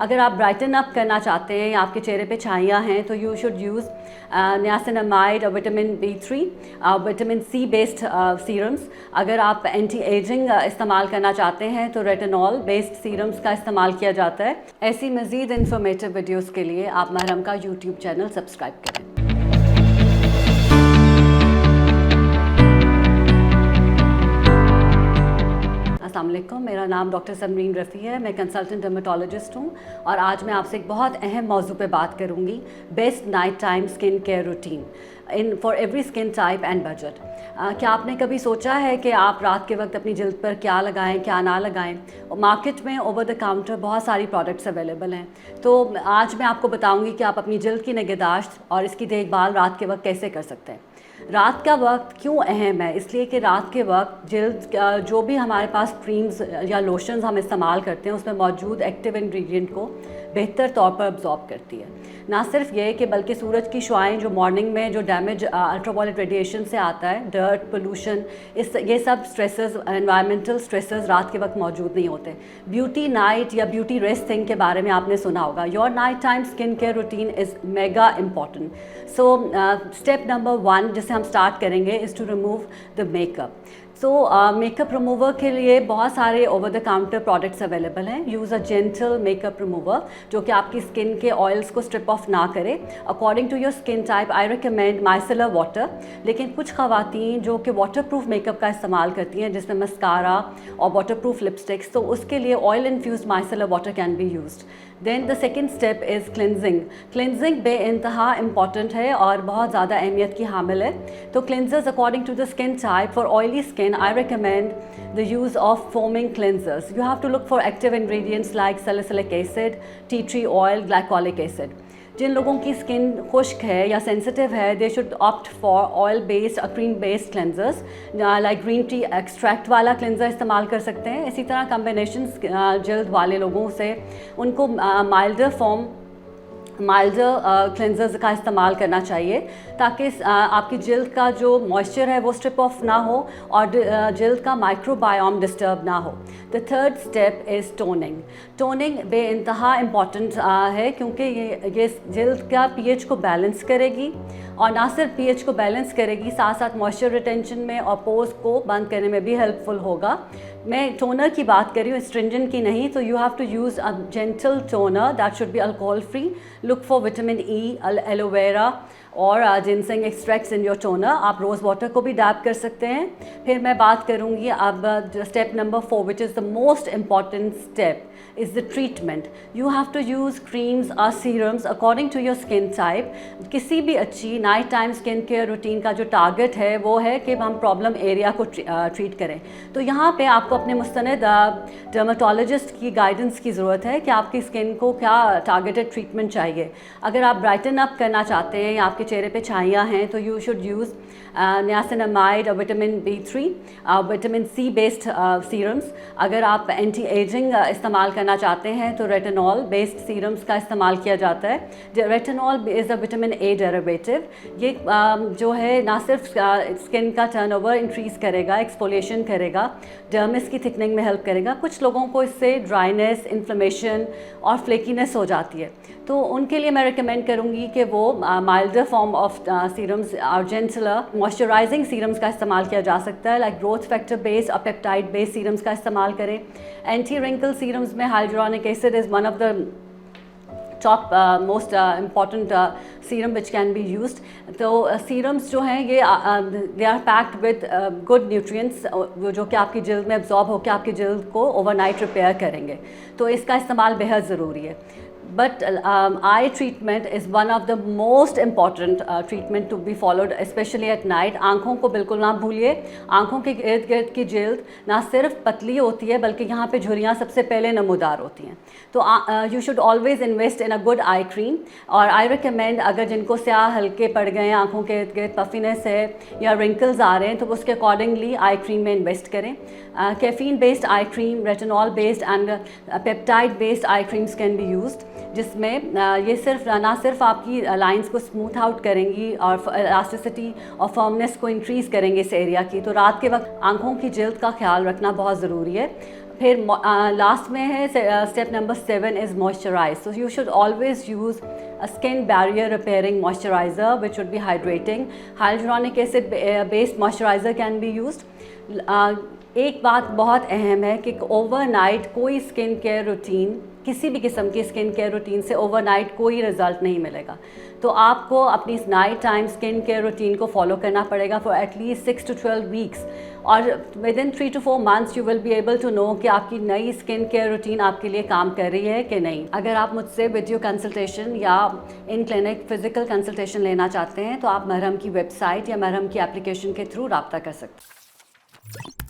अगर आप brighten up करना चाहते हैं या आपके चेहरे पे छाइयाँ हैं तो यू शुड यूज़ नियासिनामाइड और vitamin B3, vitamin C based serums. अगर आप एंटी एजिंग इस्तेमाल करना चाहते हैं तो रेटिनॉल बेस्ड सीरम्स का इस्तेमाल किया जाता है। ऐसी मज़ीद इन्फॉर्मेटिव वीडियोज़ के लिए आप महरम का यूट्यूब चैनल सब्सक्राइब करें। अस्सलाम वालेकुम, मेरा नाम डॉक्टर समरीन रफ़ी है। मैं कंसल्टेंट डर्मेटोलॉजिस्ट हूँ और आज मैं आपसे एक बहुत अहम मौजू पे बात करूँगी, best night time skin care routine in for every skin type and budget. क्या आपने कभी सोचा है कि आप रात के वक्त अपनी जल्द पर क्या लगाएं, क्या ना लगाएं? मार्केट में ओवर द काउंटर बहुत सारी प्रोडक्ट्स अवेलेबल हैं। तो आज मैं आपको बताऊँगी कि आप अपनी जल्द की निगहदाश्त और इसकी देखभाल रात के वक्त कैसे कर सकते हैं। रात का वक्त क्यों अहम है? इसलिए कि रात के वक्त जल्द जो भी हमारे पास क्रीम्स या लोशंस हम इस्तेमाल करते हैं उसमें मौजूद एक्टिव इंग्रेडिएंट को बेहतर तौर पर अब्जॉर्ब करती है। ना सिर्फ ये कि बल्कि सूरज की शुआएं जो मॉर्निंग में जो डैमेज अल्ट्रावायलेट रेडिएशन से आता है, डर्ट, पोल्यूशन, ये सब स्ट्रेसेस, एनवायरमेंटल स्ट्रेसेस रात के वक्त मौजूद नहीं होते। ब्यूटी नाइट या ब्यूटी रेस्ट थिंग के बारे में आपने सुना होगा। Your night time skin care routine is mega important. So step number 1 जिसे हम स्टार्ट करेंगे is to remove the makeup. So makeup remover के लिए बहुत सारे over the counter products available हैं। Use a gentle makeup remover जो कि आपकी स्किन के ऑयल्स को स्ट्रिप ऑफ ना करे। According to your skin type I recommend micellar water. लेकिन कुछ ख़वातीन जो कि वाटर प्रूफ मेकअप का इस्तेमाल करती हैं जिसमें मस्कारा और वाटर प्रूफ लिपस्टिक्स, तो उसके लिए oil infuse micellar water can be used. Then the second step is cleansing. Cleansing बेइंतहा इम्पॉर्टेंट है और बहुत ज़्यादा अहमियत की हामिल है। तो cleansers according to the skin type, for oily skin I recommend the use of foaming cleansers. You have to look for active ingredients like salicylic acid, tea tree oil, glycolic acid. जिन लोगों की स्किन खुश्क है या sensitive है, they should opt for oil based और cream based cleansers like green tea extract वाला क्लेंजर इस्तेमाल कर सकते हैं। इसी तरह कम्बिनेशन जल्द वाले लोगों से उनको माइल्डर क्लेंजर्स का इस्तेमाल करना चाहिए ताकि आपकी जल्द का जो मॉइस्चर है वो स्ट्रिप ऑफ ना हो और जल्द का माइक्रोबायोम डिस्टर्ब ना हो। The third step is toning. Toning बेइंतहा इम्पॉर्टेंट है क्योंकि ये जल्द का पीएच को बैलेंस करेगी और ना सिर्फ पीएच को बैलेंस करेगी, साथ साथ मॉइस्चर रिटेंशन में और पोर्स को बंद करने में भी हेल्पफुल होगा। मैं टोनर की बात कर रही हूँ, स्ट्रिंजेंट की नहीं। तो you have to use a gentle toner that should be alcohol free. Look for vitamin E, aloe vera और ginseng extracts in your toner. आप रोज़ वाटर को भी डैप कर सकते हैं। फिर मैं बात करूँगी अब step number 4 which is the most important step is the treatment. You have to use creams और serums according to your skin type. किसी भी अच्छी night time skin care routine का जो टारगेट है वो है कि हम प्रॉब्लम एरिया को ट्रीट करें। तो यहाँ पे आपको अपने मुस्तनद डर्मेटोलॉजिस्ट की गाइडेंस की ज़रूरत है कि आपकी स्किन को क्या टारगेटेड ट्रीटमेंट चाहिए। अगर आप ब्राइटन अप करना चाहते हैं या आपके चेहरे पे छाइयाँ हैं तो यू शुड यूज़ नियासिनामाइड और vitamin B3, vitamin C based serums. अगर आप एंटी एजिंग इस्तेमाल करना चाहते हैं तो रेटिनॉल बेस्ड सीरम्स का इस्तेमाल किया जाता है। Retinol is a vitamin A derivative. ये जो है ना सिर्फ स्किन का टर्नओवर इंक्रीज़ करेगा, एक्सफोलिएशन करेगा, डर्मिस की थिकनिंग में हेल्प करेगा। कुछ लोगों को इससे ड्राइनेस, इन्फ्लेमेशन और फ्लेकीनेस हो जाती है, तो उनके लिए मैं रिकमेंड करूँगी कि वो माइल्डर फॉर्म ऑफ सीरम्स और जेंटलर मॉइस्चराइजिंग सीरम्स का इस्तेमाल किया जा सकता है, लाइक ग्रोथ फैक्टर बेस्ड और पेप्टाइड बेस्ड सीरम्स का इस्तेमाल करें। एंटी रिंकल सीरम्स में hyaluronic acid is one of the top most important serum which can be used. तो सीरम्स जो हैं ये they are packed with good nutrients जो कि आपकी जल्द में एब्जॉर्ब होकर आपकी जल्द को ओवरनाइट रिपेयर करेंगे, तो इसका इस्तेमाल बेहद ज़रूरी है। But eye treatment is one of the most important treatment to be followed, especially at night. आँखों को बिल्कुल ना भूलिए। आँखों के इर्द गिर्द की जिल्द ना सिर्फ पतली होती है बल्कि यहाँ पे झुर्रियाँ सबसे पहले नमूदार होती हैं। तो you should always invest in a good eye cream। और I recommend अगर जिनको स्याह हल्के पड़ गए हैं, आँखों के इर्द गिर्द पफिनेस है या रिंकल्स आ रहे हैं, तो उसके अकॉर्डिंगली आई क्रीम में इन्वेस्ट करें। Caffeine based eye cream, retinol based and peptide based I creams can be used, जिसमें ये सिर्फ ना सिर्फ आपकी लाइंस को स्मूथ आउट करेंगी और इलास्टिसिटी और फर्मनेस को इंक्रीज़ करेंगे इस एरिया की। तो रात के वक्त आंखों की जिल्द का ख्याल रखना बहुत ज़रूरी है। फिर लास्ट में है step number 7 is moisturise. So you should always use a skin barrier repairing moisturizer which would be hydrating. Hyaluronic acid based moisturizer can be used. एक बात बहुत अहम है कि ओवरनाइट कोई स्किन केयर रूटीन, किसी भी किस्म की स्किन केयर रूटीन से ओवरनाइट कोई रिज़ल्ट नहीं मिलेगा. तो आपको अपनी night time skin care routine को फॉलो करना पड़ेगा फॉर एटलीस्ट 6 to 12 वीक्स. और विद इन 3 to 4 months you will be able to know कि आपकी नई स्किन केयर रूटीन आपके लिए काम कर रही है कि नहीं. अगर आप मुझसे वीडियो कंसल्टेशन या इन क्लिनिक फिजिकल कंसल्टेशन लेना चाहते हैं तो आप मरहम की वेबसाइट या मरहम की एप्लीकेशन के थ्रू रब्ता कर सकते हैं.